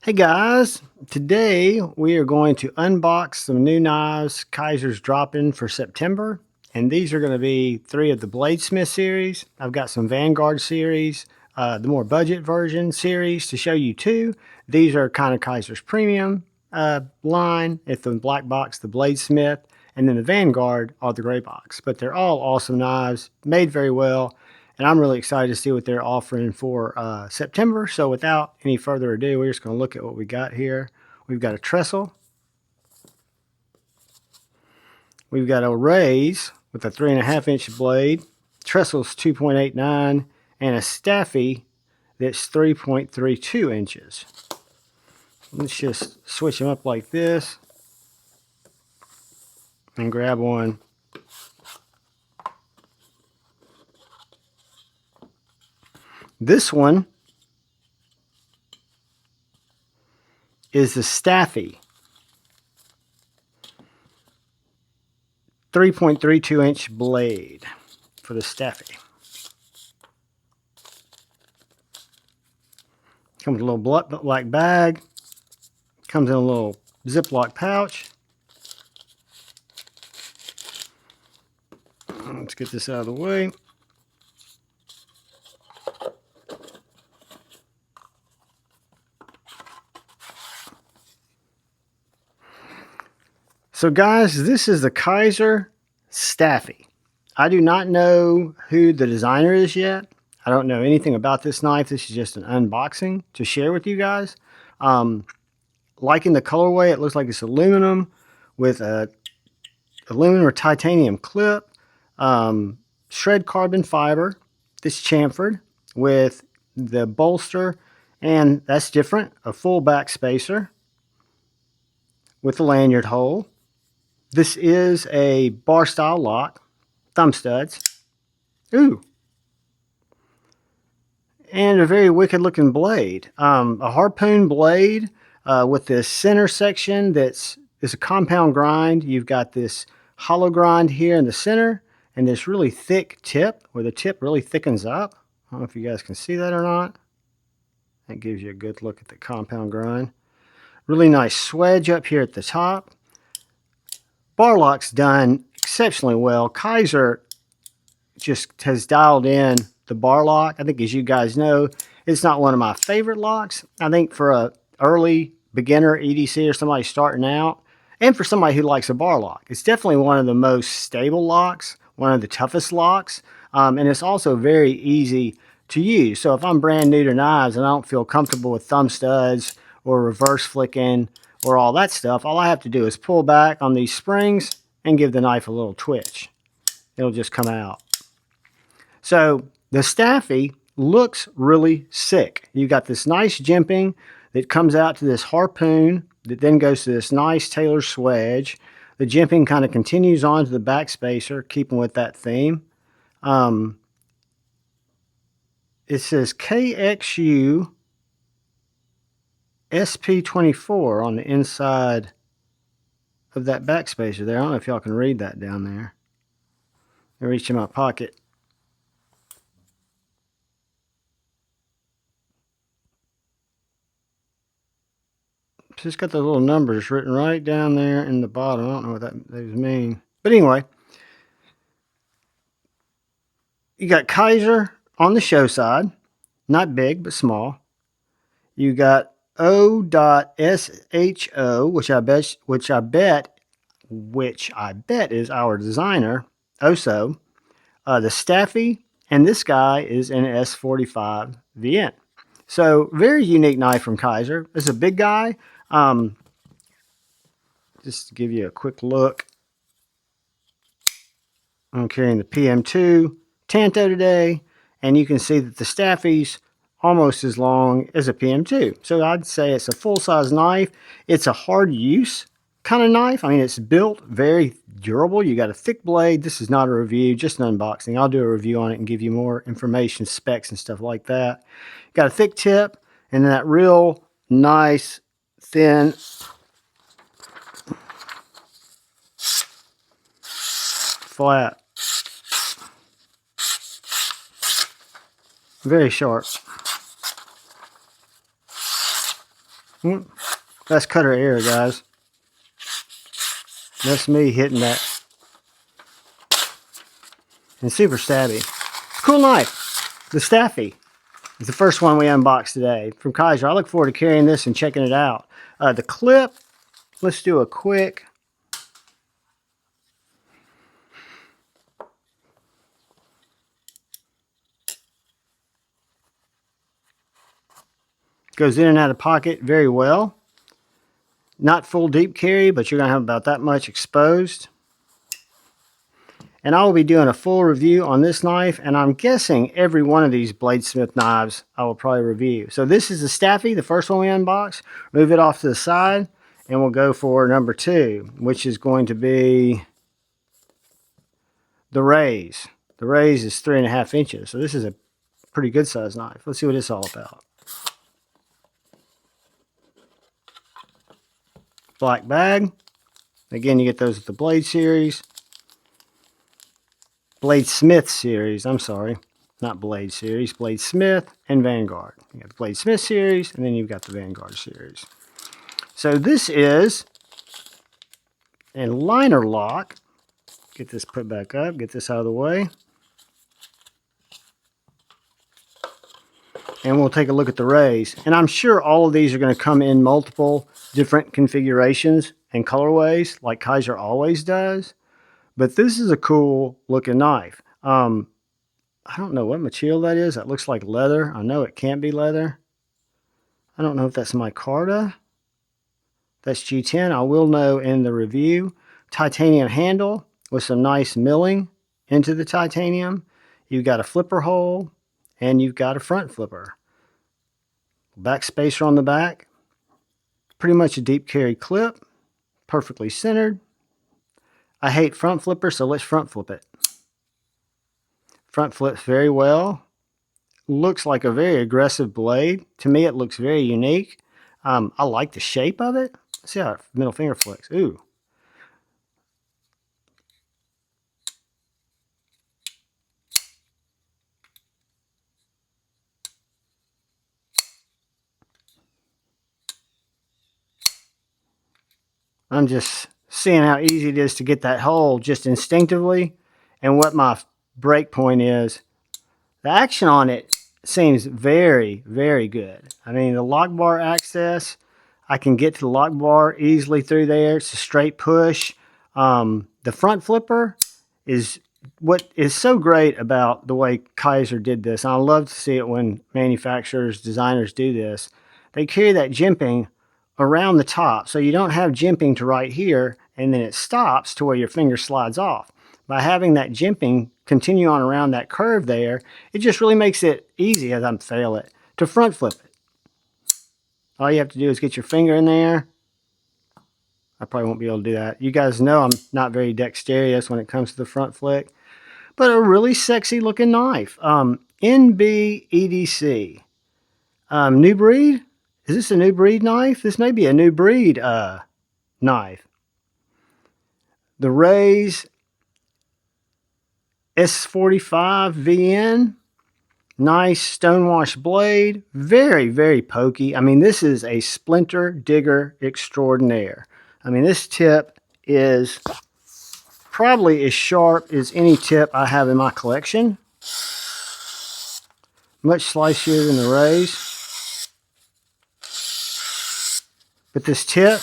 Hey guys, today we are going to unbox some new knives Kizer's dropping for September, and these are going to be 3 of the Bladesmith series. I've got some Vanguard series, the more budget version series to show you too. These are kind of Kizer's premium line. It's the black box, the Bladesmith, and then the Vanguard are the gray box. But they're all awesome knives, made very well. And I'm really excited to see what they're offering for September. So without any further ado, we're just going to look at what we got here. We've got a Trestle. We've got a Rays with a 3.5-inch blade. Trestle's 2.89, and a Staffy that's 3.32 inches. Let's just switch them up like this and grab one. This one is the Staffy. 3.32-inch blade for the Staffy. Comes with a little black bag. Comes in a little Ziploc pouch. Let's get this out of the way. So guys, this is the Kizer Stafy. I do not know who the designer is yet. I don't know anything about this knife. This is just an unboxing to share with you guys. Liking the colorway, it looks like it's aluminum with a aluminum or titanium clip, shred carbon fiber, this chamfered with the bolster, and that's different, a full back spacer with the lanyard hole. This is a bar style lock, thumb studs. Ooh. And a very wicked looking blade. A harpoon blade with this center section that's a compound grind. You've got this hollow grind here in the center and this really thick tip where the tip really thickens up. I don't know if you guys can see that or not. That gives you a good look at the compound grind. Really nice swedge up here at the top. Bar lock's done exceptionally well. Kizer just has dialed in the bar lock. I think, as you guys know, it's not one of my favorite locks. I think for a early beginner EDC or somebody starting out, and for somebody who likes a bar lock, it's definitely one of the most stable locks, one of the toughest locks, and it's also very easy to use. So if I'm brand new to knives and I don't feel comfortable with thumb studs or reverse flicking or all that stuff, all I have to do is pull back on these springs and give the knife a little twitch. It'll just come out. So the Staffy looks really sick. You got this nice jimping that comes out to this harpoon that then goes to this nice tailor swedge. The jimping kind of continues on to the back spacer, keeping with that theme. It says KXU SP24 on the inside of that back spacer there. I don't know if y'all can read that down there. I reached in my pocket. It's just got the little numbers written right down there in the bottom. I don't know what those mean. But anyway, you got Kizer on the show side. Not big, but small. You got O.SHO, which I bet is our designer, Oso. The Staffy, and this guy is an S45 VN. So very unique knife from Kizer. It's a big guy. Just to give you a quick look, I'm carrying the PM2 Tanto today, and you can see that the Staffy's almost as long as a PM2. So I'd say it's a full-size knife. It's a hard use kind of knife. I mean, it's built very durable. You got a thick blade. This is not a review, just an unboxing. I'll do a review on it and give you more information, specs, and stuff like that. Got a thick tip and that real nice thin flat. Very sharp. That's cutter error, guys. That's me hitting that. And super stabby. Cool knife. The Staffy is the first one we unboxed today from Kizer. I look forward to carrying this and checking it out. The clip, let's do a quick. Goes in and out of pocket very well. Not full deep carry, but you're going to have about that much exposed. And I will be doing a full review on this knife, and I'm guessing every one of these Bladesmith knives I will probably review. So this is the Staffy, the first one we unboxed. Move it off to the side, and we'll go for number 2, which is going to be the Rays. The Rays is 3.5 inches, so this is a pretty good size knife. Let's see what it's all about. Black bag. Again, you get those with the Blade series. Bladesmith series, I'm sorry. Not Blade series, Bladesmith and Vanguard. You got the Bladesmith series, and then you've got the Vanguard series. So this is a liner lock. Get this put back up, get this out of the way. And we'll take a look at the Rays. And I'm sure all of these are going to come in multiple different configurations and colorways, like Kizer always does. But this is a cool looking knife. I don't know what material that is. That looks like leather. I know it can't be leather. I don't know if that's micarta. That's G10. I will know in the review. Titanium handle with some nice milling into the titanium. You've got a flipper hole and you've got a front flipper. Back spacer on the back. Pretty much a deep carry clip. Perfectly centered. I hate front flippers, so let's front flip it. Front flips very well. Looks like a very aggressive blade. To me, it looks very unique. I like the shape of it. Let's see how middle finger flicks. Ooh. I'm just seeing how easy it is to get that hole just instinctively, and what my break point is. The action on it seems very, very good. I mean, the lock bar access, I can get to the lock bar easily through there. It's a straight push. The front flipper is what is so great about the way Kizer did this. And I love to see it when manufacturers, designers do this. They carry that jimping around the top, so you don't have jimping to right here, and then it stops to where your finger slides off. By having that jimping continue on around that curve there, it just really makes it easy, as I'm fail it, to front flip it. All you have to do is get your finger in there. I probably won't be able to do that. You guys know I'm not very dexterous when it comes to the front flick, but a really sexy looking knife. NB EDC. New breed? Is this a new breed knife? This may be a new breed knife. The Rays S45 VN. Nice stonewash blade. Very, very pokey. I mean, this is a splinter digger extraordinaire. I mean, this tip is probably as sharp as any tip I have in my collection. Much slicier than the Rays. But this tip,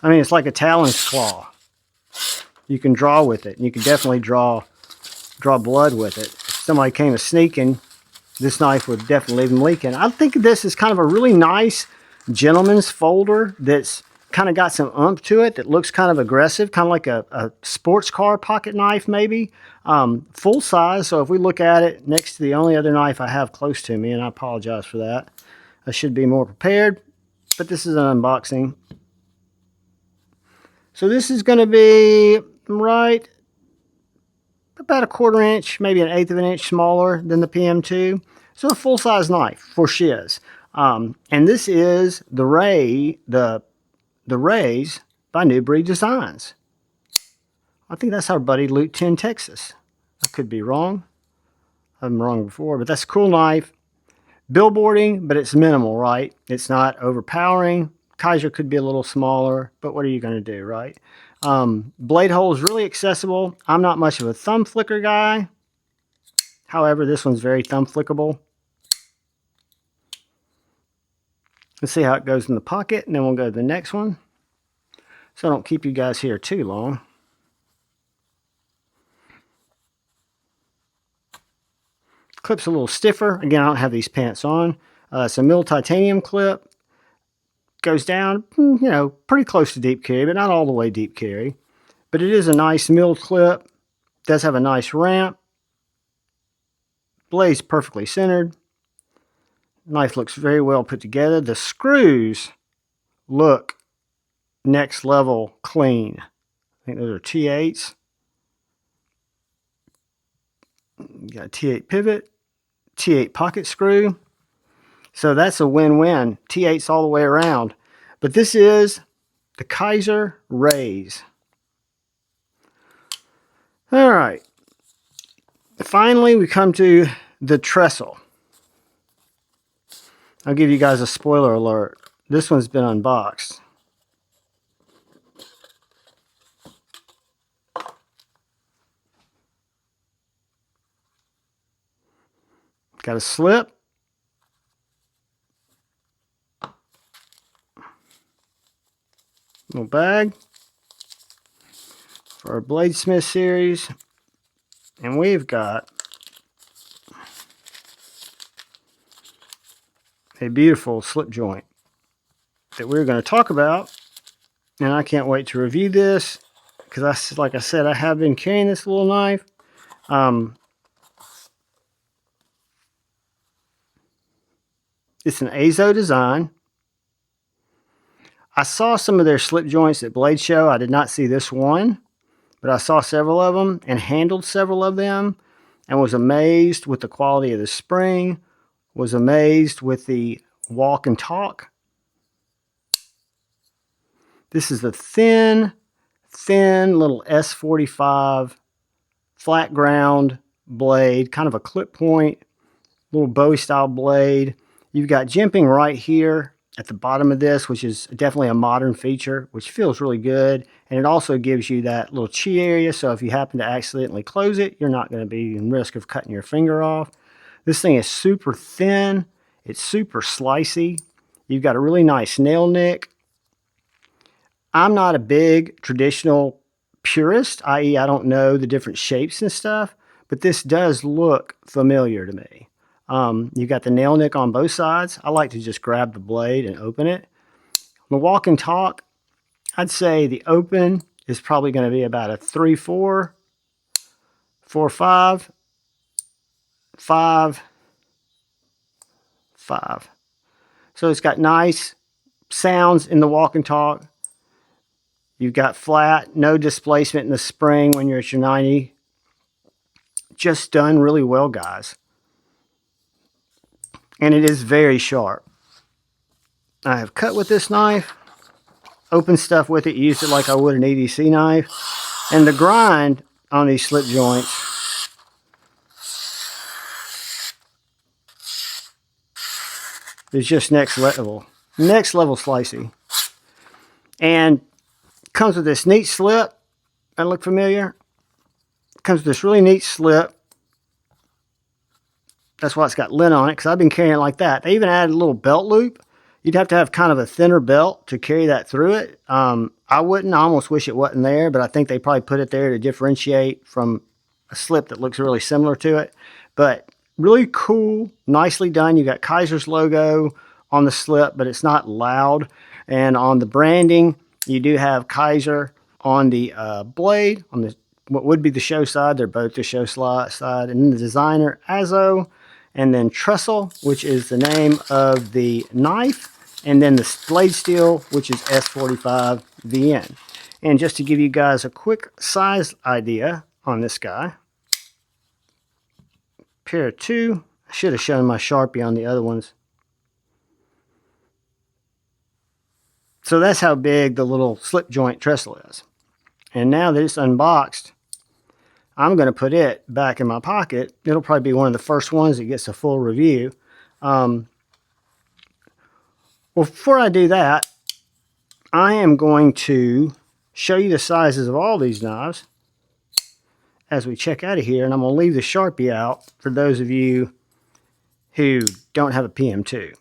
I mean, it's like a talon's claw. You can draw with it. You can definitely draw blood with it. If somebody came a sneaking, this knife would definitely leave them leaking. I think of this as kind of a really nice gentleman's folder that's kind of got some oomph to it, that looks kind of aggressive, kind of like a sports car pocket knife maybe. Full size, so if we look at it next to the only other knife I have close to me, and I apologize for that. I should be more prepared, but this is an unboxing. So this is going to be right about 1/4 inch, maybe 1/8 of an inch smaller than the PM2. So a full-size knife for shiz. And this is the Rays by New Breed Designs. I think that's our buddy Luke 10, Texas. I could be wrong. I've been wrong before, but that's a cool knife. billboarding, but it's minimal, right? It's not overpowering. Kizer could be a little smaller, but what are you going to do, right? Blade hole is really accessible. I'm not much of a thumb flicker guy. However, this one's very thumb flickable. Let's see how it goes in the pocket, and then we'll go to the next one. So I don't keep you guys here too long. Clip's a little stiffer. Again, I don't have these pants on. It's a milled titanium clip. Goes down, you know, pretty close to deep carry, but not all the way deep carry. But it is a nice milled clip. Does have a nice ramp. Blade's perfectly centered. Knife looks very well put together. The screws look next level clean. I think those are T8s. You got a T8 pivot, T8 pocket screw. So that's a win-win. T8s all the way around. But this is the Kizer Rays. All right. Finally, we come to the Trestle. I'll give you guys a spoiler alert. This one's been unboxed. Got a slip. Little bag for our Bladesmith series. And we've got a beautiful slip joint that we're going to talk about. And I can't wait to review this because, like I said, I have been carrying this little knife. It's an Azo design. I saw some of their slip joints at Blade Show. I did not see this one, but I saw several of them and handled several of them and was amazed with the quality of the spring, was amazed with the walk and talk. This is the thin little S45 flat ground blade, kind of a clip point, little Bowie style blade. You've got jimping right here at the bottom of this, which is definitely a modern feature, which feels really good. And it also gives you that little chi area, so if you happen to accidentally close it, you're not going to be in risk of cutting your finger off. This thing is super thin. It's super slicey. You've got a really nice nail nick. I'm not a big traditional purist, i.e. I don't know the different shapes and stuff, but this does look familiar to me. You got the nail nick on both sides. I like to just grab the blade and open it. On the walk and talk, I'd say the open is probably going to be about a 3-4, 4-5, 5, 5. So it's got nice sounds in the walk and talk. You've got flat, no displacement in the spring when you're at your 90. Just done really well, guys. And it is very sharp. I have cut with this knife, opened stuff with it, used it like I would an EDC knife. And the grind on these slip joints is just next level slicey. And comes with this neat slip. That look familiar? Comes with this really neat slip. That's why it's got lint on it, because I've been carrying it like that. They even added a little belt loop. You'd have to have kind of a thinner belt to carry that through it. I wouldn't. I almost wish it wasn't there, but I think they probably put it there to differentiate from a slip that looks really similar to it. But really cool, nicely done. You got Kizer's logo on the slip, but it's not loud. And on the branding, you do have Kizer on the blade, on the what would be the show side. They're both the show side. And then the designer, Azo. And then Trestle, which is the name of the knife. And then the blade steel, which is S45 VN. And just to give you guys a quick size idea on this guy. Pair of two. I should have shown my Sharpie on the other ones. So that's how big the little slip joint Trestle is. And now that it's unboxed, I'm going to put it back in my pocket. It'll probably be one of the first ones that gets a full review. Well, before I do that, I am going to show you the sizes of all these knives as we check out of here, and I'm going to leave the Sharpie out for those of you who don't have a PM2.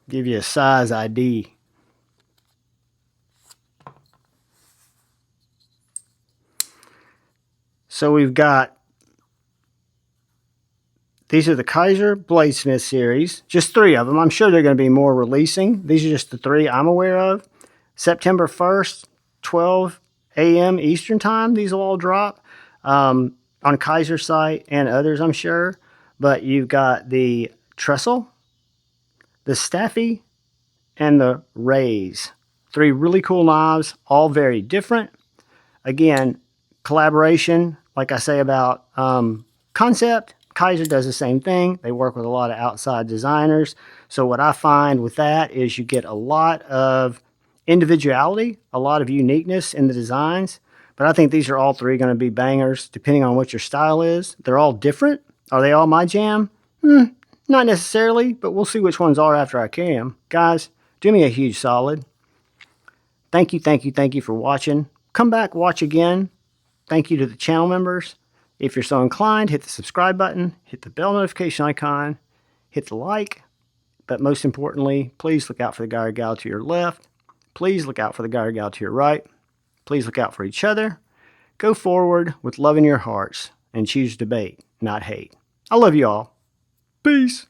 Give you a size ID. So we've got, these are the Kizer Bladesmith series, just 3 of them. I'm sure they're going to be more releasing. These are just the 3 I'm aware of. September 1st, 12 a.m. Eastern Time, these will all drop on Kizer's site and others, I'm sure. But you've got the Trestle, the Staffy, and the Rays. 3 really cool knives, all very different. Again, collaboration, like I say about concept, Kizer does the same thing. They work with a lot of outside designers. So what I find with that is you get a lot of individuality, a lot of uniqueness in the designs. But I think these are all 3 going to be bangers, depending on what your style is. They're all different. Are they all my jam? Not necessarily, but we'll see which ones are after I carry them. Guys, do me a huge solid. Thank you for watching. Come back, watch again. Thank you to the channel members. If you're so inclined, hit the subscribe button, hit the bell notification icon, hit the like, but most importantly, please look out for the guy or gal to your left. Please look out for the guy or gal to your right. Please look out for each other. Go forward with love in your hearts and choose debate, not hate. I love you all. Peace.